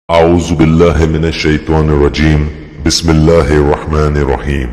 आऊज़ुबिल्लाहिमिनश्शैतानिर्रजीम बिस्मिल्लाहिर्रहमानिर्रहीम।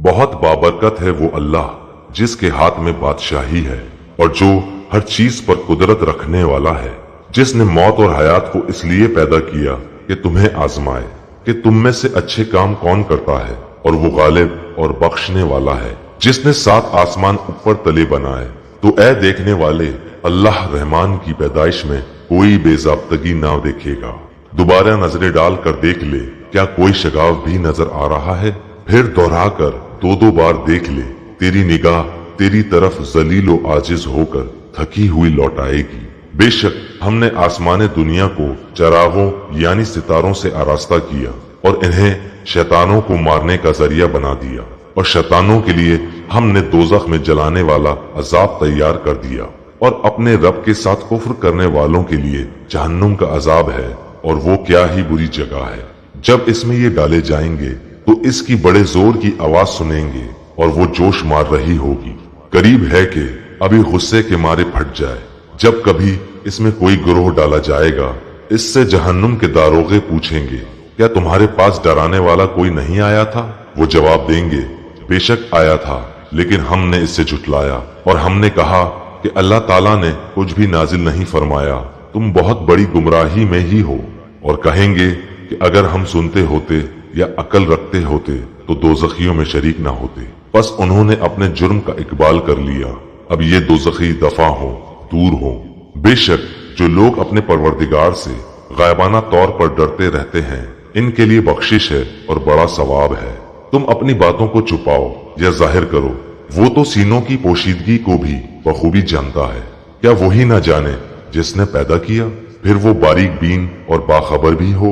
बहुत बाबरकत है वो अल्लाह जिसके हाथ में बादशाही है और जो हर चीज पर कुदरत रखने वाला है, जिसने मौत और हयात को इसलिए पैदा किया कि तुम्हें आजमाए कि तुम में से अच्छे काम कौन करता है, और वो गालिब और बख्शने वाला है, जिसने 7 आसमान ऊपर तले बनाए। तो ए देखने वाले, अल्लाह रहमान की पैदाइश में कोई बेजाब्तगी ना देखेगा। दोबारा नजरें डाल कर देख ले, क्या कोई शगाव भी नजर आ रहा है? फिर दोहरा कर 2-2 बार देख ले, तेरी निगाह तेरी तरफ जलीलो आजिज होकर थकी हुई लौटाएगी। बेशक हमने आसमाने दुनिया को चरागों यानी सितारों से आरास्ता किया और इन्हें शैतानों को मारने का जरिया बना दिया, और शैतानों के लिए हमने दोजख में जलाने वाला अजाब तैयार कर दिया, और अपने रब के साथ कुफ्र करने वालों के लिए जहन्नुम का अजाब है, और वो क्या ही बुरी जगह है। जब इसमें ये डाले जाएंगे तो इसकी बड़े जोर की आवाज सुनेंगे और वो जोश मार रही होगी। करीब है कि अभी गुस्से के मारे फट जाए। जब कभी इसमें कोई गिरोह डाला जाएगा, इससे जहन्नुम के दारोगे पूछेंगे, क्या तुम्हारे पास डराने वाला कोई नहीं आया था? वो जवाब देंगे, बेशक आया था, लेकिन हमने इससे झुटलाया और हमने कहा कि अल्लाह ताला ने कुछ भी नाजिल नहीं फरमाया, तुम बहुत बड़ी गुमराही में ही हो। और कहेंगे कि अगर हम सुनते होते या अकल रखते होते तो दोज़खियों में शरीक ना होते। बस उन्होंने अपने जुर्म का इकबाल कर लिया, अब ये दोज़खी दफा हो, दूर हो। बेशक जो लोग अपने परवरदिगार से गायबाना तौर पर डरते रहते हैं, इनके लिए बख्शिश है और बड़ा सवाब है। तुम अपनी बातों को छुपाओ या जाहिर करो, वो तो सीनों की पोशीदगी को भी बखूबी जानता है। क्या वही ना जाने जिसने पैदा किया? फिर वो बारीक बीन और बाखबर भी हो।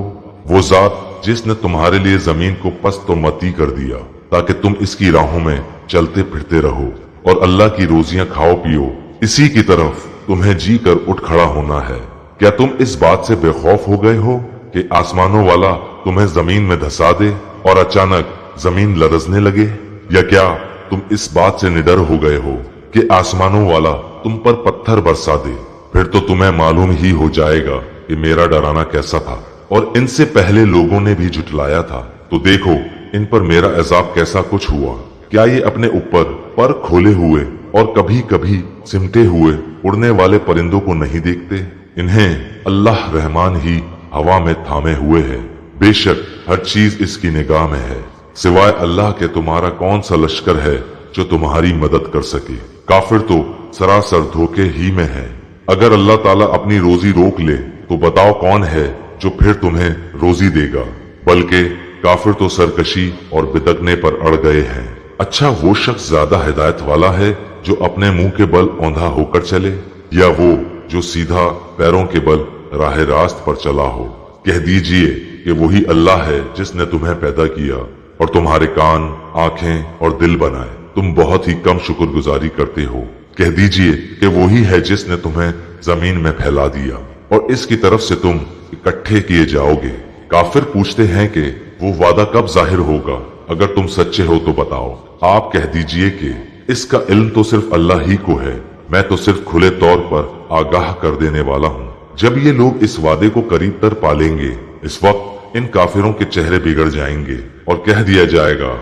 वो जात जिसने तुम्हारे लिए जमीन को पस्त और मती कर दिया ताकि तुम इसकी राहों में चलते फिरते रहो और अल्लाह की रोजियां खाओ पियो, इसी की तरफ तुम्हें जी कर उठ खड़ा होना है। क्या तुम इस बात से बेखौफ हो गए हो कि आसमानों वाला तुम्हें जमीन में धसा दे और अचानक जमीन लरजने लगे? या क्या तुम इस बात से निडर हो गए हो कि आसमानों वाला तुम पर पत्थर बरसा दे? फिर तो तुम्हें मालूम ही हो जाएगा कि मेरा डराना कैसा था, और इनसे पहले लोगों ने भी झुटलाया था, तो देखो इन पर मेरा अजाब कैसा कुछ हुआ। क्या ये अपने ऊपर पर खोले हुए और कभी कभी सिमटे हुए उड़ने वाले परिंदों को नहीं देखते? इन्हें अल्लाह रहमान ही हवा में थामे हुए है। बेशक हर चीज इसकी निगाह में है। सिवाय अल्लाह के तुम्हारा कौन सा लश्कर है जो तुम्हारी मदद कर सके? काफिर तो सरासर धोखे ही में है। अगर अल्लाह ताला अपनी रोजी रोक ले तो बताओ कौन है जो फिर तुम्हें रोजी देगा? बल्कि काफिर तो सरकशी और बिदकने पर अड़ गए हैं। अच्छा वो शख्स ज्यादा हिदायत वाला है जो अपने मुंह के बल औंधा होकर चले, या वो जो सीधा पैरों के बल राह रास्त पर चला हो? कह दीजिए कि वही अल्लाह है जिसने तुम्हें पैदा किया और तुम्हारे कान, आंखें और दिल बनाए। तुम बहुत ही कम शुक्रगुजारी करते हो। कह दीजिए कि वही है जिसने तुम्हें जमीन में फैला दिया और इसकी तरफ से तुम इकट्ठे किए जाओगे। काफिर पूछते हैं कि वो वादा कब जाहिर होगा? अगर तुम सच्चे हो तो बताओ। आप कह दीजिए कि इसका इल्म तो सिर्फ अल्लाह ही को है, मैं तो सिर्फ खुले तौर पर आगाह कर देने वाला हूँ। जब ये लोग इस वादे को करीब तर पालेंगे, इस वक्त इन काफिरों के चेहरे बिगड़ जाएंगे और कह दिया जाएगा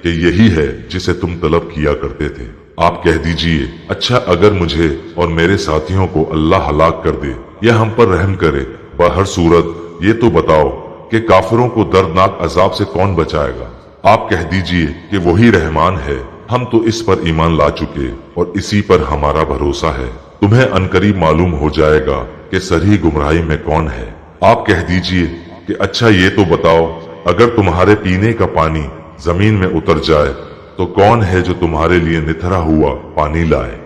कि यही है जिसे तुम तलब किया करते थे। आप कह दीजिए, अच्छा अगर मुझे और मेरे साथियों को अल्लाह हलाक कर दे या हम पर रहम करे, बहर सूरत ये तो बताओ कि काफिरों को दर्दनाक अजाब से कौन बचाएगा? आप कह दीजिए कि वही रहमान है, हम तो इस पर ईमान ला चुके और इसी पर हमारा भरोसा है। तुम्हें अनकरीब मालूम हो जाएगा कि सही गुमराही में कौन है। आप कह दीजिए कि अच्छा ये तो बताओ, अगर तुम्हारे पीने का पानी जमीन में उतर जाए तो कौन है जो तुम्हारे लिए निथरा हुआ पानी लाए?